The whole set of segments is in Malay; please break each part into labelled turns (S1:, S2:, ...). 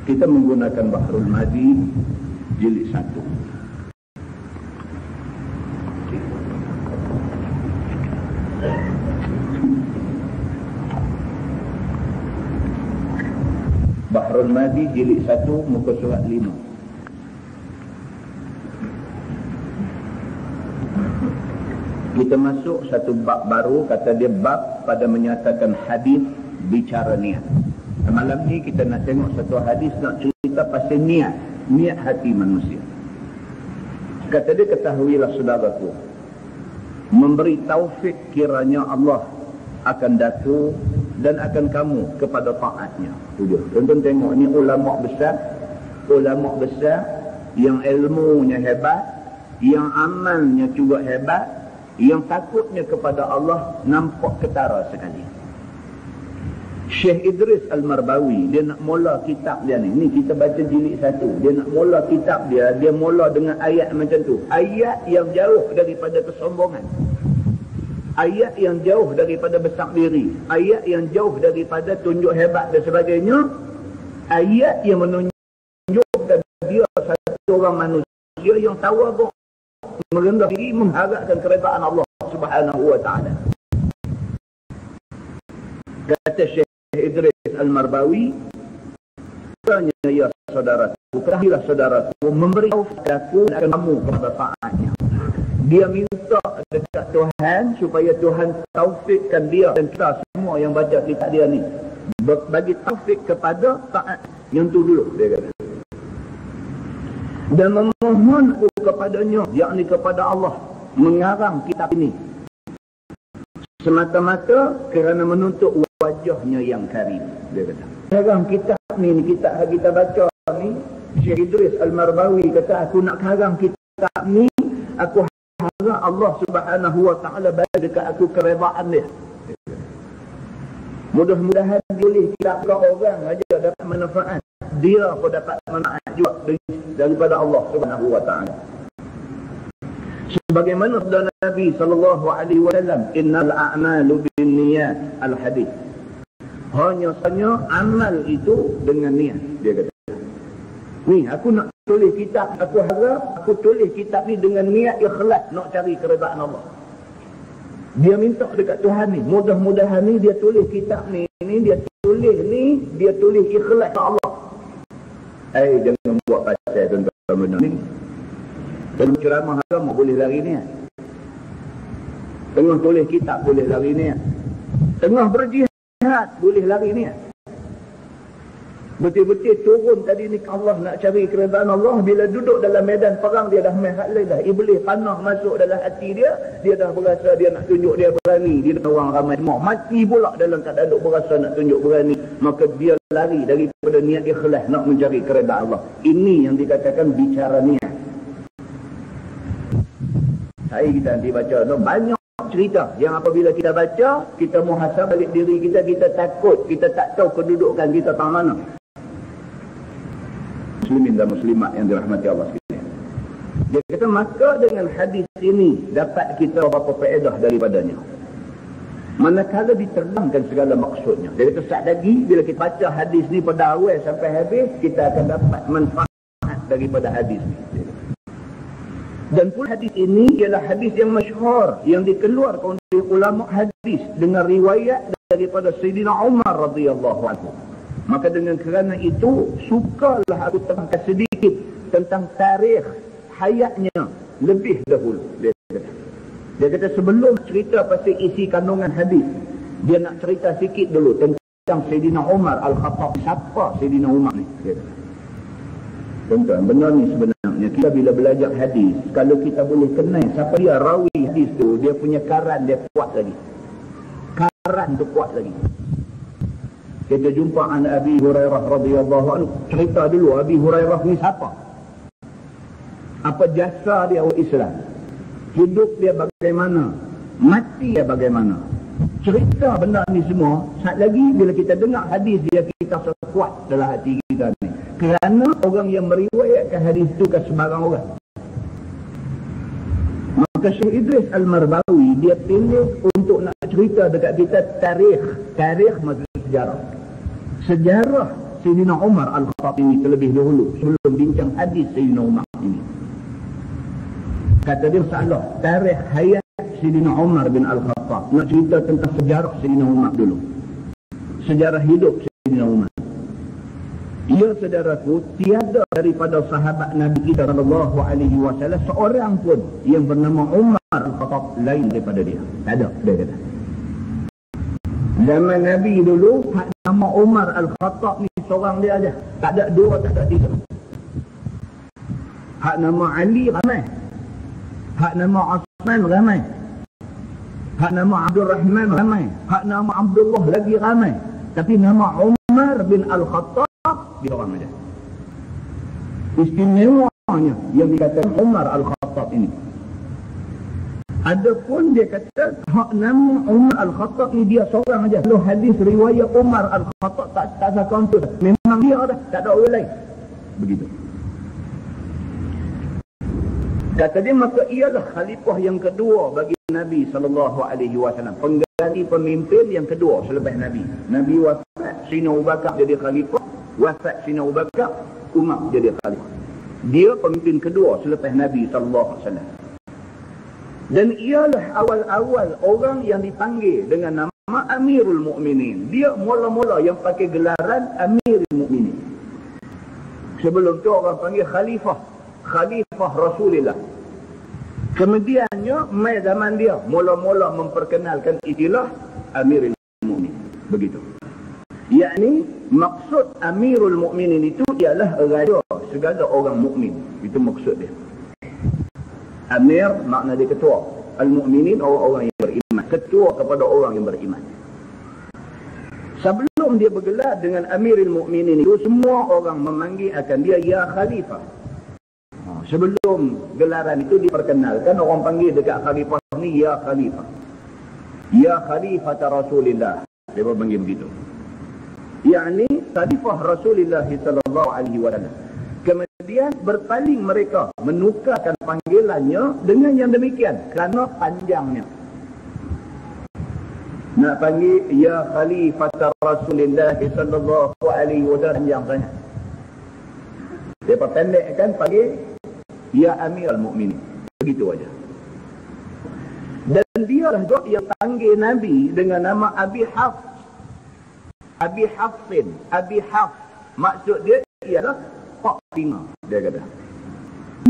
S1: Kita menggunakan Bahrul Madi jilid 1. Bahrul Madi jilid 1 muka surat 5. Kita masuk satu bab baru, kata dia bab pada menyatakan hadis bicara niat. Malam ni kita nak tengok satu hadis nak cerita pasal niat hati manusia. Kata dia, ketahuilah saudaraku, memberi taufik kiranya Allah akan datu dan akan kamu kepada taatnya. Tuan-tuan tengok ni ulama besar yang ilmunya hebat, yang amalnya juga hebat, yang takutnya kepada Allah nampak ketara sekali. Syekh Idris Al-Marbawi, dia nak mula kitab dia ni. Ni kita baca jilid 1. Dia nak mula kitab dia mula dengan ayat macam tu. Ayat yang jauh daripada kesombongan. Ayat yang jauh daripada besar diri. Ayat yang jauh daripada tunjuk hebat dan sebagainya. Ayat yang menunjukkan dia satu orang manusia yang tawaduk, merendah diri, mengharapkan keredaan Allah Subhanahu wa ta'ala. Kata Syekh Idris Al-Marbawi, katanya, ya saudaraku, ketahuilah saudaraku, memberi taufik aku akan kamu kepada taatnya. Dia minta dekat Tuhan supaya Tuhan taufikkan dia dan kita semua yang baca kitab dia ni, bagi taufik kepada taat yang tu dulu, dia kata. Dan memohon aku kepadanya, yakni kepada Allah, mengarang kitab ini semata-mata kerana menuntut wajahnya yang karim, dia kata. Karang kitab ni, kitab yang kita baca ni, Syekh Idris Al-Marbawi kata, aku nak karang kitab ni, aku harap Allah Subhanahu wa ta'ala bagi dekat aku keredaan dia. Mudah-mudahan boleh kitab orang aja dapat manfaat, dia pun dapat manfaat juga daripada Allah Subhanahu wa ta'ala. Sebagaimana sabda Nabi sallallahu alaihi wasallam, innal a'malu binniyat, al-hadis. Hanya saja amal itu dengan niat, dia kata. Ni aku nak tulis kitab, aku harap aku tulis kitab ni dengan niat ikhlas nak cari keredaan Allah. Dia minta dekat Tuhan ni, mudah-mudahan ni dia tulis kitab ni dia tulis ikhlas Allah. Jangan buat pasal tuan-tuan benda ni. Tengah ceramah agama boleh lari niat. Tengah tulis kitab boleh lari niat. Tengah berjihad boleh lari niat. Betul-betul turun tadi ni Allah nak cari keredaan Allah. Bila duduk dalam medan perang, dia dah main hal lain dah. Iblis panah masuk dalam hati dia. Dia dah berasa dia nak tunjuk dia berani. Dia dah orang ramai semua. Mati pula dalam keadaan duk berasa nak tunjuk berani. Maka dia lari daripada niat ikhlas nak mencari keredaan Allah. Ini yang dikatakan bicara niat. Saya kita nanti baca tu banyak cerita yang apabila kita baca, kita muhasabah balik diri kita, kita takut, kita tak tahu kedudukan kita tang mana. Muslimin dan muslimat yang dirahmati Allah sekalian. Dia kata, maka dengan hadis ini dapat kita beberapa faedah daripadanya. Manakala diterangkan segala maksudnya. Dia kata, saat lagi bila kita baca hadis ni pada awal sampai habis, kita akan dapat manfaat daripada hadis ni. Dan pula hadis ini ialah hadis yang masyhur yang dikeluarkan oleh ulama hadis dengan riwayat daripada Sayyidina Umar radhiyallahu anhu. Maka dengan kerana itu sukalah aku terangkan sedikit tentang tarikh hayatnya lebih dahulu. Dia kata sebelum cerita pasal isi kandungan hadis, dia nak cerita sikit dulu tentang Sayyidina Umar Al-Khattab. Siapa Sayyidina Umar ni? Tuan-tuan, benar ni sebenarnya kita bila belajar hadis, kalau kita boleh kenal siapa dia rawi hadis tu, dia punya karan dia kuat lagi. Karan tu kuat lagi. Kita jumpa an Abi Hurairah radhiyallahu anhu. Cerita dulu Abi Hurairah ni siapa? Apa jasa dia untuk Islam? Hidup dia bagaimana? Mati dia bagaimana? Cerita benda ni semua, saat lagi bila kita dengar hadis dia, kita sekuat dalam hati kita ni. Kerana orang yang meriwayatkan hadis itu ke sembarang orang. Maka Syekh Idris Al-Marbawi dia pilih untuk nak cerita dekat kita tarikh maksud sejarah. Sejarah Sayyidina Umar Al-Khattab ini terlebih dahulu sebelum bincang hadis Sayyidina Umar ini. Kata dia masalah tarikh hayat Sayyidina Umar bin Al-Khattab. Nak cerita tentang sejarah Sayyidina Umar dulu. Sejarah hidup Sayyidina Umar. Ya saudaraku, tiada daripada sahabat Nabi kita sallallahu alaihi wasallam seorang pun yang bernama Umar Al-Khattab lain daripada dia. Tak ada, dia kata. Zaman Nabi dulu, hak nama Umar Al-Khattab ni seorang dia aja. Tak ada dua, tak ada tiga. Hak nama Ali ramai. Hak nama Osman ramai. Hak nama Abdul Rahman ramai. Hak nama Abdullah lagi ramai. Tapi nama Umar bin Al-Khattab dia orang aja. Istimewanya yang dikatakan Umar Al-Khattab ini. Adapun dia kata hak nama Umar Al-Khattab ni dia seorang aja. Kalau hadis riwayat Umar Al-Khattab tak ada counter. Memang dia dah, tak ada orang lain. Begitu. Kata dia maka ialah khalifah yang kedua bagi Nabi SAW. Pengganti pemimpin yang kedua selepas Nabi. Nabi wafat, Sayyidina Abu Bakar jadi khalifah. Wafat Sayyidina Abu Bakar, Umar jadi khalifah. Dia pemimpin kedua selepas Nabi SAW. Dan ialah awal-awal orang yang dipanggil dengan nama Amirul Mukminin. Dia mula-mula yang pakai gelaran Amirul Mukminin. Sebelum tu orang panggil khalifah. Khalifah Rasulullah. Kemudiannya, mai zaman dia mula-mula memperkenalkan istilah Amirul Mukminin. Begitu. Yakni maksud Amirul Mukminin itu ialah raja segala orang mukmin. Itu maksud dia. Amir makna dia ketua. Al-Mukminin orang-orang yang beriman. Ketua kepada orang yang beriman. Sebelum dia bergelar dengan Amirul Mukminin itu, semua orang memanggil akan dia Ya Khalifah. Sebelum gelaran itu diperkenalkan, orang panggil dekat khalifah ni Ya Khalifah. Ya Khalifah Rasulullah. Dia panggil begitu. Yakni Khalifah Rasulullah sallallahu alaihi wasallam. Kemudian berpaling mereka menukarkan panggilannya dengan yang demikian kerana panjangnya. Nak panggil Ya Khalifah Rasulullah sallallahu alaihi wasallam panjang sangat. Dia perpendekkan panggil Ya Amirul Mukminin. Begitu aja. Dan dia lah yang panggil Nabi dengan nama Abi Hafs. Abi Hafsin. Abi Hafs. Maksud dia ialah Pak Singa. Dia kata.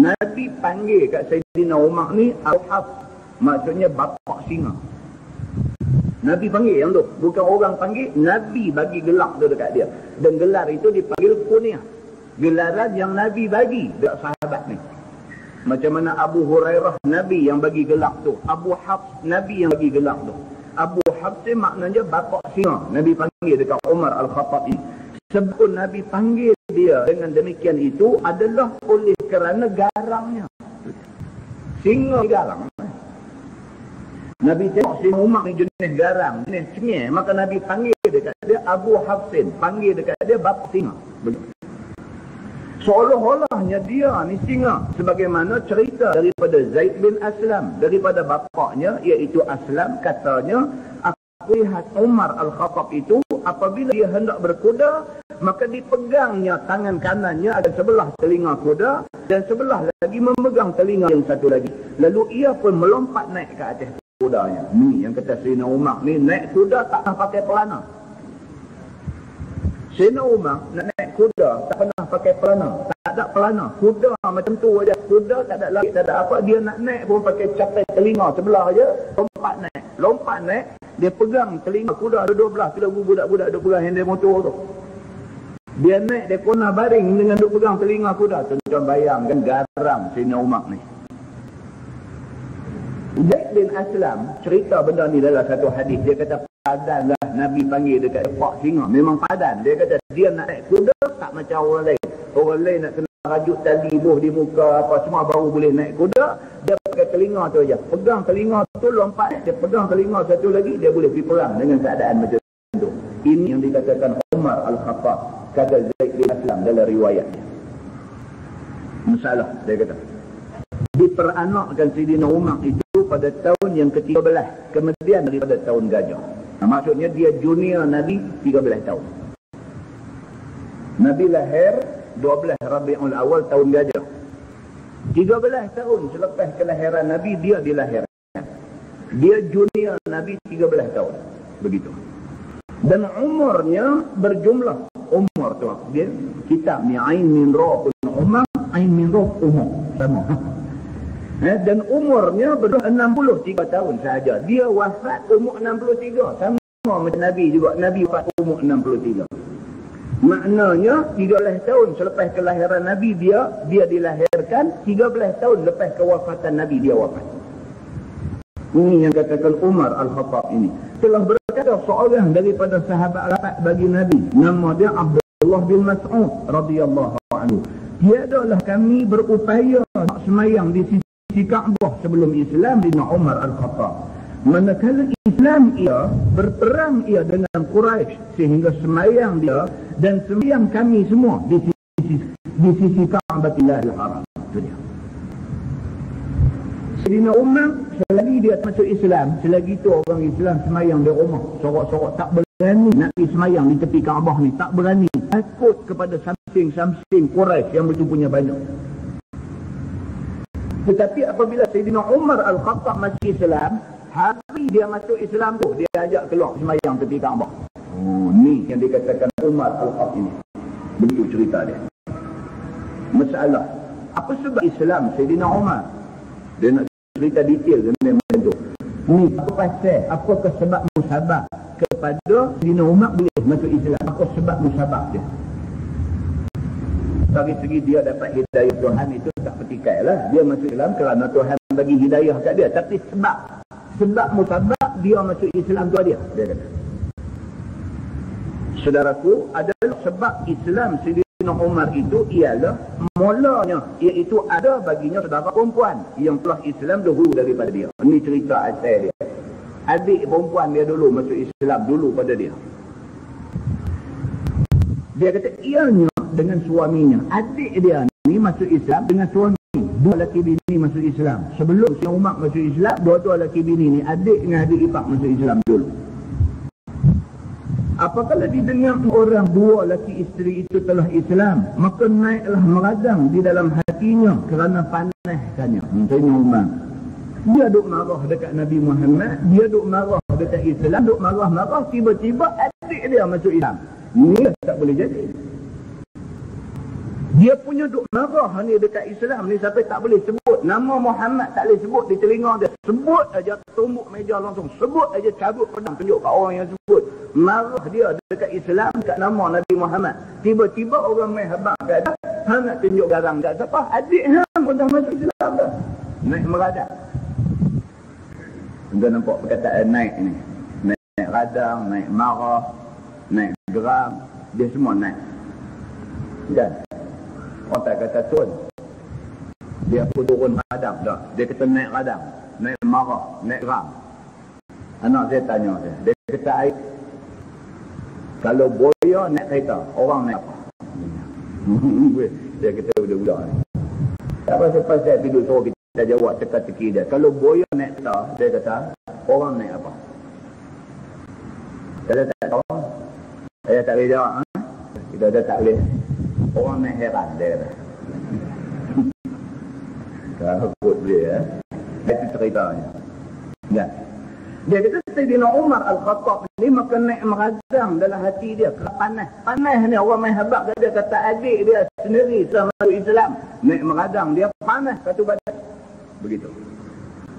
S1: Nabi panggil kat Sayyidina Umar ni Abu Hafs. Maksudnya Bapak Singa. Nabi panggil yang tu. Bukan orang panggil. Nabi bagi gelar tu dekat dia. Dan gelar itu dipanggil kunyah. Gelaran yang Nabi bagi dekat sahabat ni. Macam mana Abu Hurairah Nabi yang bagi gelar tu. Abu Hafs Nabi yang bagi gelar tu. Abu Hafs maknanya Bapak Singa. Nabi panggil dekat Umar Al-Khattab ini. Sebab Nabi panggil dia dengan demikian itu adalah oleh kerana garangnya. Singa garang. Nabi tengok Sayyidina Umar ni jenis garang, jenis cengih. Maka Nabi panggil dekat dia Abu Hafsin. Panggil dekat dia Bapak Singa. Begitu. Seolah-olahnya dia ni singa. Sebagaimana cerita daripada Zaid bin Aslam. Daripada bapaknya iaitu Aslam. Katanya, aku lihat Umar Al-Khattab itu apabila dia hendak berkuda, maka dipegangnya tangan kanannya ada sebelah telinga kuda dan sebelah lagi memegang telinga yang satu lagi. Lalu ia pun melompat naik ke atas kudanya. Ni yang kata Sayyidina Umar ni naik kuda tak pernah pakai pelana. Sayyidina Umar nak naik kuda tak pernah pakai pelana. Tak ada pelana. Kuda macam tu aja. Kuda tak ada lagi, tak ada apa. Dia nak naik pun pakai capai telinga sebelah aja. Lompat naik. Lompat naik. Dia pegang telinga kuda ada 12. Bila budak-budak dia pegang handle motor tu. Dia naik, dia kena baring dengan duk pegang telinga kuda. Tuan-tuan bayangkan garang Sayyidina Umar ni. Zaid bin Aslam cerita benda ni dalam satu hadis. Dia kata padan lah Nabi panggil dekat Pak Singa. Memang padan. Dia kata dia nak naik kuda tak macam orang lain. Orang lain nak kena rajuk tali buh di muka apa semua baru boleh naik kuda. Dia pakai telinga tu aja. Pegang telinga tu lompat. Dia pegang telinga satu lagi dia boleh pergi perang dengan keadaan macam tu. Ini yang dikatakan Umar Al-Khattab. Kata Zaid bin Aslam dalam riwayatnya. Masalah dia kata. Diperanakkan Sayyidina Umar itu pada tahun yang ke-13 kemudian daripada tahun gajah. Maksudnya dia junior Nabi 13 tahun. Nabi lahir 12 Rabiul Awal tahun Gajah. 13 tahun selepas kelahiran Nabi dia dilahirkan. Dia junior Nabi 13 tahun. Begitu. Dan umurnya berjumlah. Umur tu dia kitab ni Ain min Ra pun Umar, Ain min Ra umur sama. Dan umurnya berjumlah 63 tahun sahaja. Dia wafat umur 63. Sama macam Nabi juga. Nabi wafat umur 63. Maknanya 13 tahun selepas kelahiran Nabi dia dilahirkan, 13 tahun lepas kewafatan Nabi dia wafat. Ini yang katakan Umar Al-Khattab ini. Telah berkata seorang daripada sahabat rapat bagi Nabi, nama dia Abdullah bin Mas'ud radhiyallahu anhu. Tiadalah kami berupaya nak semayang di sisi Kaabah sebelum Islam dengan Umar Al-Khattab. Manakala Islam ia berperang ia dengan Quraisy sehingga semayang dia dan semayang kami semua di sisi Ka'bahil Haram. Itu dia. Sayyidina Umar selagi dia masuk Islam, selagi itu orang Islam semayang di rumah, sorok-sorok tak berani nak pergi semayang di tepi Kaabah ni, tak berani, takut kepada samsing Quraisy yang begitu punya banyak. Tetapi apabila Sayyidina Umar Al-Khattab masuk Islam, hari dia masuk Islam tu, dia ajak keluar semayang tepi Kaabah. Oh, ni yang dikatakan Umar Al-Khattab ini. Begitu cerita dia. Masalah, apa sebab Islam Sayyidina Umar? Dia nak cerita detail macam tu. Ni apa pasal, apakah sebab musabab kepada Sayyidina Umar boleh masuk Islam? Apa sebab musabab dia? Dari segi dia dapat hidayah Tuhan itu tak petikai lah. Dia masuk Islam kerana Tuhan bagi hidayah kat dia. Tapi sebab musabab dia masuk Islam tu dia kata. Saudaraku, adalah sebab Islam Sayyidina Umar itu ialah mulanya, iaitu ada baginya saudara perempuan yang telah Islam dahulu daripada dia. Ini cerita asal dia. Adik perempuan dia dulu masuk Islam dulu pada dia. Dia kata ianya dengan suaminya. Adik dia ni masuk Islam dengan suami. Dua lelaki bini masuk Islam. Sebelum si Umar masuk Islam, dua-dua lelaki bini ni, adik dengan adik ipar masuk Islam dulu. Apabila didengar orang dua lelaki isteri itu telah Islam, maka naiklah meradang di dalam hatinya kerana panaskannya. Sayyidina Umar, dia duk marah dekat Nabi Muhammad, dia duk marah dekat Islam, duk marah-marah, tiba-tiba adik dia masuk Islam. Ini tak boleh jadi. Dia punya duk marah ni dekat Islam ni sampai tak boleh sebut nama Muhammad, tak boleh sebut di telinga dia. Sebut aja tumbuk meja langsung, sebut aja cabut pedang tunjuk kat orang yang sebut. Marah dia dekat Islam, dekat nama Nabi Muhammad. Tiba-tiba orang main habaq kat dia, hang nak tunjuk garang kat siapa? Adik hang pun dah masuk Islam dah. Naik meradang. Anda nampak perkataan naik ni. Naik radang, naik marah, naik geram, dia semua naik. Kan? Orang tak kata turun. Dia pun turun radang dah. Dia kata naik radang, naik marah, naik geram. Anak saya tanya dia kata air, kalau boya naik kereta, orang naik apa? Dia kata budak-budak ni. Tak pasal saya duduk suruh kita jawab teka-teki dia. Kalau boya naik kereta, dia kata, orang naik apa? Kita tak tahu. Saya tak boleh jawab. Kita dah tak boleh. Orang naik heran, dia kata. Takut dia. Itu ceritanya. Ya. Dia kata Sayyidina Umar Al-Khattab ni maka naik meradang dalam hati dia. Panas. Panas ni orang main habaq dia kata adik dia sendiri selama Islam. Naik meradang dia panas satu badan. Begitu.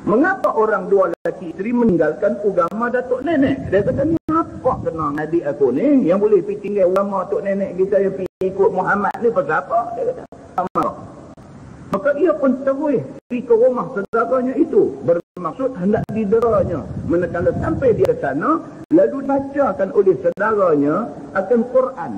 S1: Mengapa orang dua lelaki isteri meninggalkan agama datuk nenek? Dia kata ni apa kena adik aku ni yang boleh pergi tinggal agama datuk nenek kita yang pergi ikut Muhammad ni pasal apa? Dia kata sama. Maka ia pun terus pergi ke rumah saudaranya itu. Bermaksud hendak dideranya. Manakala sampai dia ke sana, lalu bacakan oleh saudaranya akan Quran.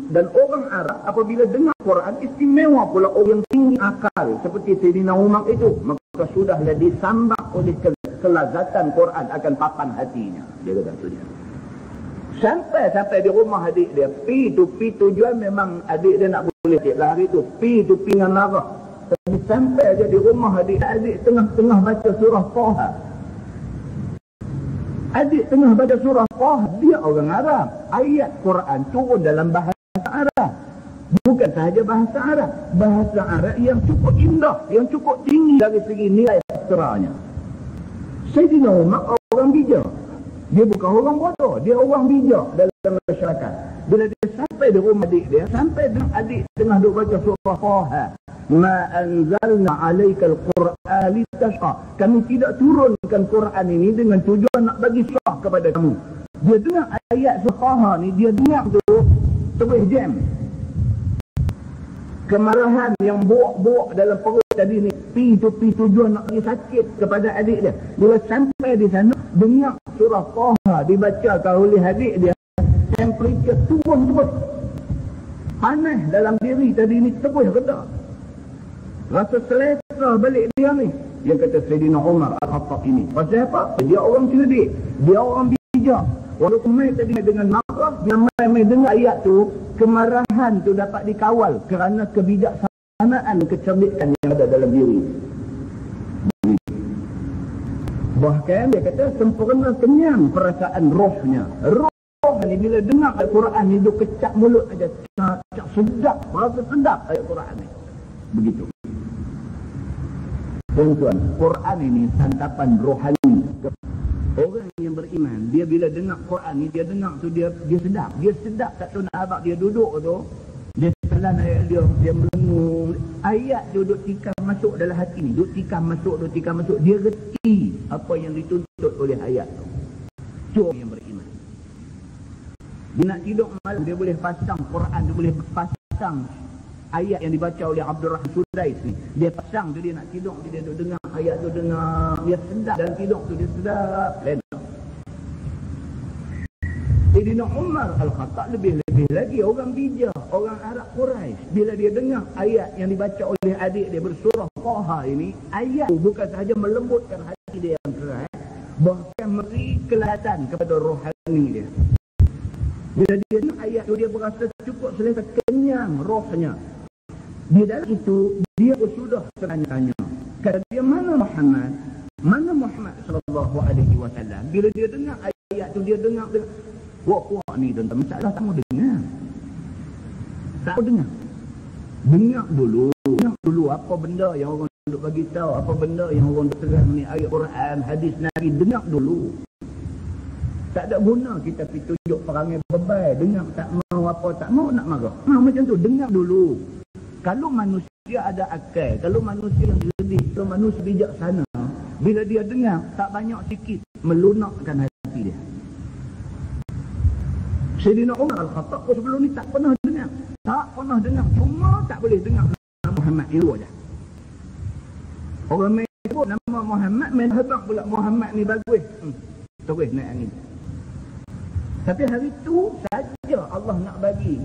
S1: Dan orang Arab apabila dengar Quran, istimewa pula orang yang tinggi akal seperti Sayyidina Umar itu. Maka sudahlah disambak oleh kelazatan Quran akan papan hatinya. Dia kata tu dia. Sampai di rumah adik dia, pi tujuan memang adik dia nak boleh tiap hari tu, pi dengan marah. Tapi sampai aja di rumah adik tengah baca surah Taha. Adik tengah baca surah Taha, dia orang Arab. Ayat Quran turun dalam bahasa Arab. Bukan sahaja bahasa Arab. Bahasa Arab yang cukup indah, yang cukup tinggi dari segi nilai sastranya. Sayyidina Umar orang bijak. Dia bukan orang bodoh, dia orang bijak dalam masyarakat. Bila dia sampai di rumah adik dia, sampai dengan adik tengah duk baca surah Taha, ma anzalna 'alaikal Qur'an litashqa. Kami tidak turunkan Quran ini dengan tujuan nak bagi susah kepada kamu. Dia dengar ayat surah Taha ni, dia dengar tu terus jam. Kemarahan yang buak-buak dalam perut tadi ni, pi tujuan nak bagi sakit kepada adik dia. Bila sampai di sana, dengar surah Taha dibacakan oleh adik dia, temperature turun terus. Panas dalam diri tadi ni terus reda. Rasa selesa balik dia ni. Yang kata Sayyidina Umar Al-Khattab ini. Pasal apa? Dia orang cerdik. Dia orang bijak. Walaupun mai tadi dengan marah, dia mai dengar ayat tu, kemarahan tu dapat dikawal kerana kebijaksanaan, kecerdikan yang ada dalam diri. Bahkan dia kata sempurna kenyang perasaan rohnya. Roh ni bila dengar Al-Quran ni duk kecap mulut aja, cak sedap, rasa sedap ayat Quran ni. Begitu. Tuan-tuan, Quran ini santapan rohani. Orang yang beriman, dia bila dengar Quran ni, dia dengar tu dia sedap. Dia sedap tak tahu nak abang dia duduk tu. Dia telan ayat dia melengung. Ayat tu duduk tikam masuk dalam hati ni. Duduk tikam masuk. Dia reti apa yang dituntut oleh ayat tu. Itu yang beriman. Dia nak tidur malam, dia boleh pasang Quran, dia boleh pasang ayat yang dibaca oleh Abdul Rahman Sudais ni. Dia pasang tu, dia nak tidur, dia duduk dengar ayat tu, dengar, dia sedap dan tidur tu dia sedap. Lena. Sayyidina Umar Al-Khattab lebih-lebih lagi orang bijak, orang Arab Quraisy. Bila dia dengar ayat yang dibaca oleh adik dia bersurah Taha ini, ayat bukan sahaja melembutkan hati dia yang keras, bahkan memberi kelihatan kepada rohani dia. Bila dia dengar ayat tu, dia berasa cukup selesa, kenyang rohnya. Di dalam itu, dia sudah tanya-tanya. Kata dia, mana Muhammad? Mana Muhammad sallallahu alaihi wasallam? Bila dia dengar ayat tu, dia dengar. Puak-puak ni tuan-tuan, masalah tak mau dengar. Tak mau dengar. Dengar dulu apa benda yang orang duk bagi tahu, apa benda yang orang duk terang ni, ayat Quran, hadis Nabi, dengar dulu. Tak ada guna kita pergi tunjuk perangai bebai, dengar tak mau apa, tak mau nak marah. Macam tu, dengar dulu. Kalau manusia ada akal, kalau manusia yang cerdik, kalau manusia bijaksana, bila dia dengar, tak banyak sikit melunakkan hati dia. Sayyidina Umar Al-Khattab sebelum ni tak pernah dengar. Cuma tak boleh dengar nama Muhammad itu aja. Orang main sebut nama Muhammad, main habaq pula Muhammad ni bagus. Terus naik angin. Tapi hari itu saja Allah nak bagi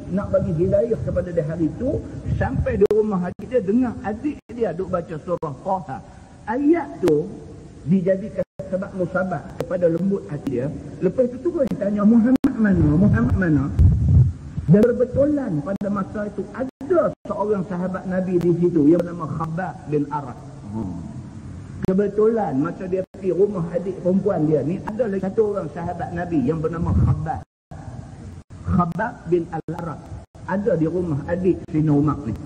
S1: hidayah kepada dia hari itu. Sampai di rumah haji dia, dengar adik dia duk baca surah Taha. Ayat tu dijadikan sebab musabah kepada lembut hati dia. Lepas itu turun tanya, Muhammad mana? Dan berbetulan pada masa itu ada seorang sahabat Nabi di situ yang bernama Khabbab bin Arat. Kebetulan masa dia pergi rumah adik perempuan dia ni, ada lagi satu orang sahabat Nabi yang bernama Khabbab bin Al-Arat. Ada di rumah adik Sayyidina Umar ni.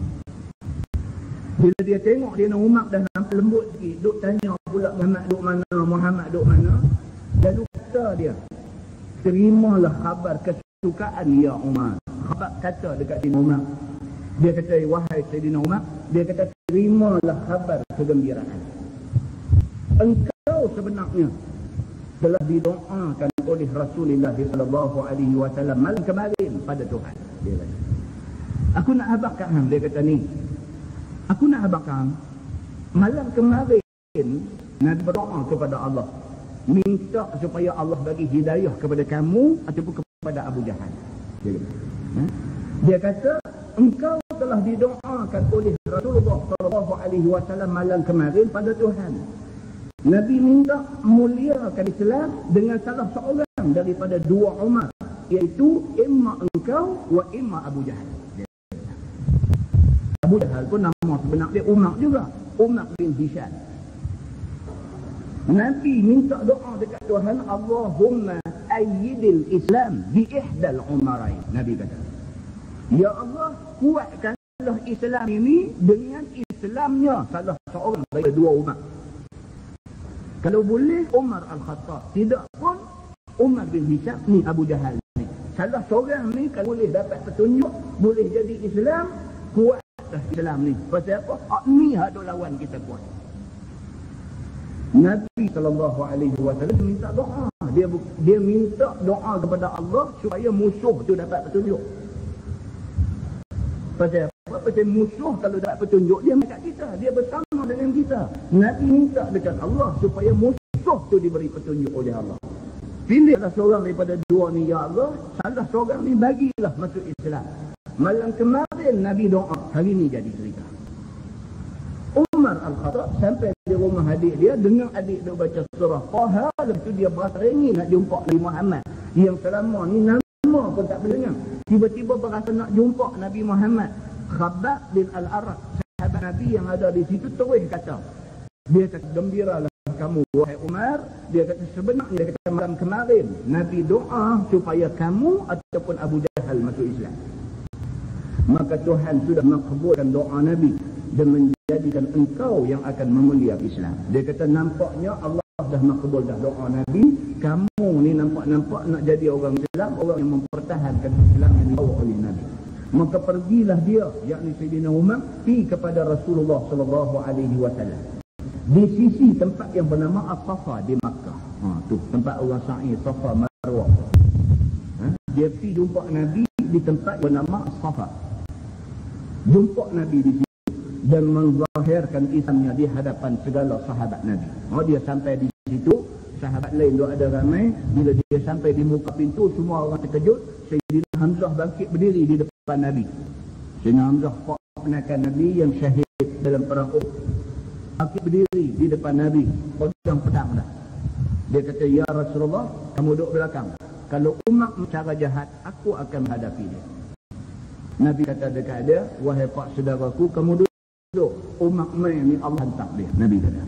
S1: Bila dia tengok Sayyidina Umar dah nampak lembut sikit, duk tanya pula Muhammad duk mana. Lalu kata dia, terimalah khabar kesukaan ya Umar. Khabbab kata dekat Sayyidina Umar. Dia kata, wahai Sayyidina Umar, dia kata, terimalah khabar kegembiraan. Engkau sebenarnya telah didoakan oleh Rasulullah sallallahu alaihi wasallam malam kemarin pada Tuhan. Dia kata, aku nak habaqkan, dia kata ni. Aku nak habaqkan malam kemarin Nabi berdoa kepada Allah, minta supaya Allah bagi hidayah kepada kamu ataupun kepada Abu Jahal. Dia kata, engkau telah didoakan oleh Rasulullah sallallahu alaihi wasallam malam kemarin pada Tuhan. Nabi minta muliakan Islam dengan salah seorang daripada dua Umar, iaitu imma engkau wa imma Abu Jahal. Abu Jahal pun nama sebenar dia Umar juga, Umar bin Hisham. Nabi minta doa dekat Tuhan, Allahumma ayyidil Islam bi ihdal umarain. Nabi kata, Ya Allah, kuatkanlah Islam ini dengan Islamnya salah seorang dari dua umat. Kalau boleh Umar Al-Khattab, tidak pun Umar bin Hisham ni Abu Jahal ni. Salah seorang ni kalau boleh dapat petunjuk, boleh jadi Islam, kuatlah Islam ni. Pasal apa? Ni ada lawan kita kuat. Nabi SAW minta doa. Dia minta doa kepada Allah supaya musuh tu dapat petunjuk. Pasal apa? Pasal musuh kalau dapat petunjuk, dia dekat kita, dia bersama dengan kita. Nabi minta dekat Allah supaya musuh tu diberi petunjuk oleh Allah. Pilih salah seorang daripada dua ni, ya Allah, salah seorang ni bagilah masuk Islam. Malam kemarin Nabi doa, hari ni jadi cerita. Umar Al-Khattab sampai di rumah adik dia, dengar adik dia baca surah Taha, lepas tu dia berasa ingin nak jumpa Nabi Muhammad yang selama ni nama pun tak boleh dengar. Tiba-tiba berasa nak jumpa Nabi Muhammad. Khabbab bin Al-Arad, sahabat Nabi yang ada di situ, terus kata, dia kata, gembiralah kamu wahai Umar. Dia kata, sebenarnya dia kata malam kemarin Nabi doa supaya kamu ataupun Abu Jahal masuk Islam. Maka Tuhan sudah makbulkan doa Nabi dan menjadikan engkau yang akan memulia Islam. Dia kata, nampaknya Allah dah makbul dah doa Nabi. Kamu ni nampak-nampak nak jadi orang Islam, orang yang mempertahankan Islam yang dibawa oleh Nabi. Maka pergilah dia, yakni Sayyidina Umar, pergi kepada Rasulullah SAW di sisi tempat yang bernama As-Safa di Makkah. Tu tempat orang sa'i Safa Marwah. Dia pergi jumpa Nabi di tempat bernama As-Safa. Jumpa Nabi di situ dan menzahirkan Islamnya di hadapan segala sahabat Nabi. Dia sampai di situ, sahabat lain duk ada ramai. Bila dia sampai di muka pintu, semua orang terkejut. Sayyidina Hamzah bangkit berdiri di depan Nabi. Sayyidina Hamzah, ponakan Nabi yang syahid dalam perang Uhud, bangkit berdiri di depan Nabi, pegang pedang dah. Dia kata, ya Rasulullah, kamu duduk belakang. Kalau umat cara jahat, aku akan menghadapi dia. Nabi kata dekat dia, wahai pak saudaraku, kamu duduk. Umat mai ni Allah hantar dia. Nabi kata.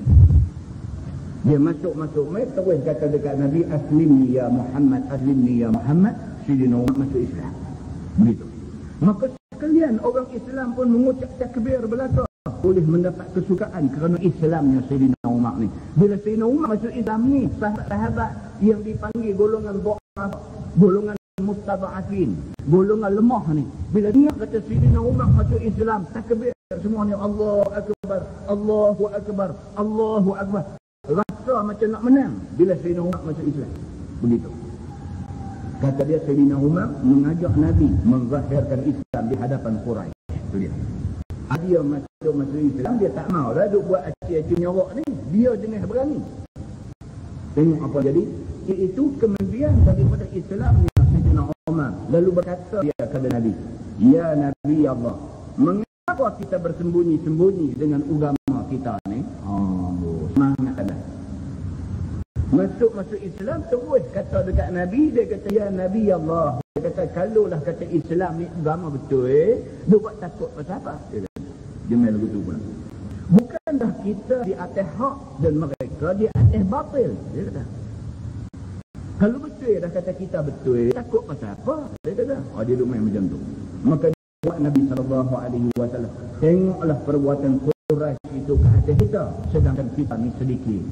S1: Dia masuk mai, terus kata dekat Nabi, aslimni ya Muhammad, aslimni ya Muhammad. Sayyidina Umar masuk Islam. Begitu. Maka sekalian orang Islam pun mengucap takbir belaka, boleh mendapat kesukaan kerana Islamnya Sayyidina Umar ni. Bila Sayyidina Umar masuk Islam ni, sahabat-sahabat yang dipanggil golongan dha'af, golongan mustada'afin, golongan lemah ni, bila dia kata Sayyidina Umar masuk Islam, takbir semuanya, Allahu Akbar, Allahu Akbar, Allahu Akbar. Rasa macam nak menang bila Sayyidina Umar masuk Islam. Begitu. Kata dia, Sayyidina Umar mengajak Nabi menzahirkan Islam di hadapan Quraisy. Itu dia. Dia masuk Islam, dia tak mau dah duk buat acik-acik nyorok ni. Dia jenis berani. Tengok apa jadi. Iaitu kemudian daripada Islamnya Sayyidina Umar. Lalu berkata dia kepada Nabi, ya Nabi Allah, mengapa kita bersembunyi-sembunyi dengan agama kita ni? Semangat dah. Masuk Islam, terus kata dekat Nabi, dia kata, ya Nabi Allah, dia kata, kalaulah kata Islam ni agama betul, dia buat takut pasal apa? Dia kata, dia main begitu pula. Bukankah kita di atas hak dan mereka di atas batil? Dia kata, kalau betul dah kata kita betul, takut pasal apa? Dia kata, dia duk main macam tu. Maka buat Nabi SAW, tengoklah perbuatan Quraisy itu ke atas kita, sedangkan kita ni sedikit.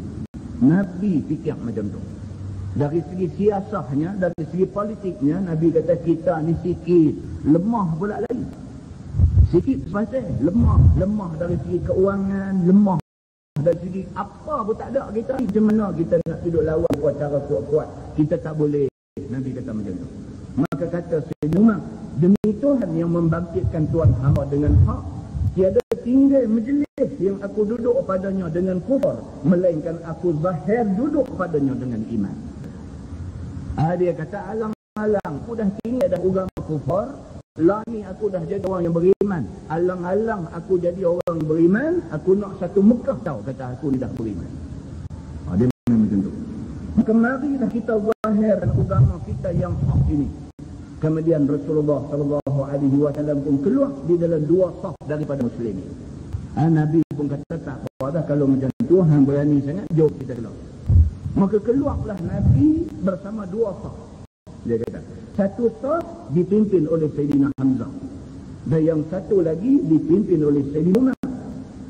S1: Nabi fikir macam tu. Dari segi siasahnya, dari segi politiknya, Nabi kata kita ni sikit, lemah pula lagi. Sikit pasal lemah dari segi keuangan, lemah dari segi apa pun tak ada kita ni. Macam mana kita nak duduk lawan buat cara kuat-kuat? Kita tak boleh. Nabi kata macam tu. Maka kata Sayyidina Umar, demi Tuhan yang membangkitkan Tuhan hamba dengan hak, tiada tinggal majlis yang aku duduk padanya dengan kufur, melainkan aku zahir duduk padanya dengan iman. Dia kata, alang-alang aku dah tinggal dah agama kufur, lah ni aku dah jadi orang yang beriman. Alang-alang aku jadi orang yang beriman, aku nak satu Mekah tahu kata aku ni dah beriman. Dia macam tu. Maka marilah kita zahirkan agama kita yang hak ini. Kemudian Rasulullah SAW pun keluar di dalam dua saf daripada muslimin. Nabi pun kata, tak apa dah kalau macam tu, hang berani sangat, jom kita keluar. Maka keluarlah Nabi bersama dua saf. Dia kata, satu saf dipimpin oleh Sayyidina Hamzah. Dan yang satu lagi dipimpin oleh Sayyidina Umar.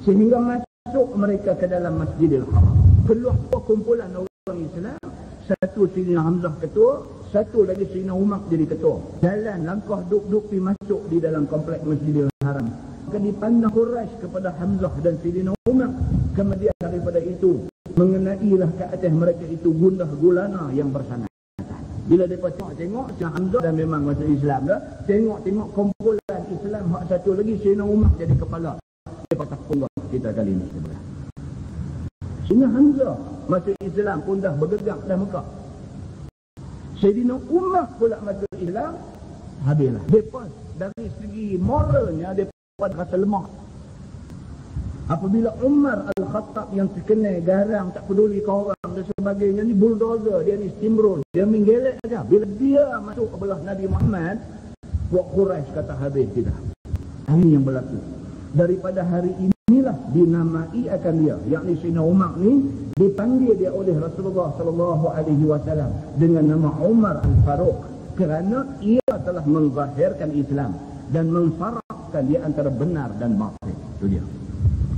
S1: Sehingga masuk mereka ke dalam Masjidil Haram. Keluar kumpulan orang Islam. Satu Sayyidina Hamzah ketua, satu lagi Sayyidina Umar jadi ketua. Jalan langkah duk-duk pergi masuk di dalam kompleks Masjidil Haram. Maka dipandang Quraisy kepada Hamzah dan Sayyidina Umar. Kemudian daripada itu mengenailah ke atas mereka itu gundah gulana yang bersanad. Bila mereka tengok Sayyidina Hamzah dan memang masuk Islam dah. Tengok kumpulan Islam hak satu lagi Sayyidina Umar jadi kepala. Dia patah punggah kita kali ini. Sayyidina Hamzah masuk Islam pun dah bergerak dah Mekah. Sayyidina Umar pula masuk Islam, habislah. Mereka dari segi moralnya mereka rasa lemah. Apabila Umar Al-Khattab yang terkenal garang, tak peduli ke orang dan sebagainya ni bulldozer, dia ni steamroll, dia menggelek saja. Bila dia masuk ke belah Nabi Muhammad, buat Quraisy kata habis kita. Ini yang berlaku. Daripada hari inilah dinamai akan dia, yakni Sayyidina Umar ni dipanggil dia oleh Rasulullah sallallahu alaihi wasallam dengan nama Umar Al-Faruq kerana ia telah menzahirkan Islam dan memfaraqkan di antara benar dan batil. Itu dia.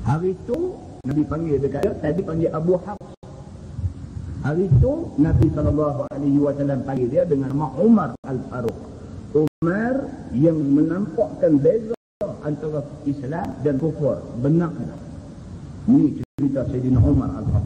S1: Hari itu Nabi panggil dekat dia, tadi panggil Abu Hafs. Hari itu Nabi sallallahu alaihi wasallam panggil dia dengan nama Umar Al-Faruq. Umar yang menampakkan beza antara Islam dan kufur. Benar. Ini cerita Sayyidina Umar Al-Khattab.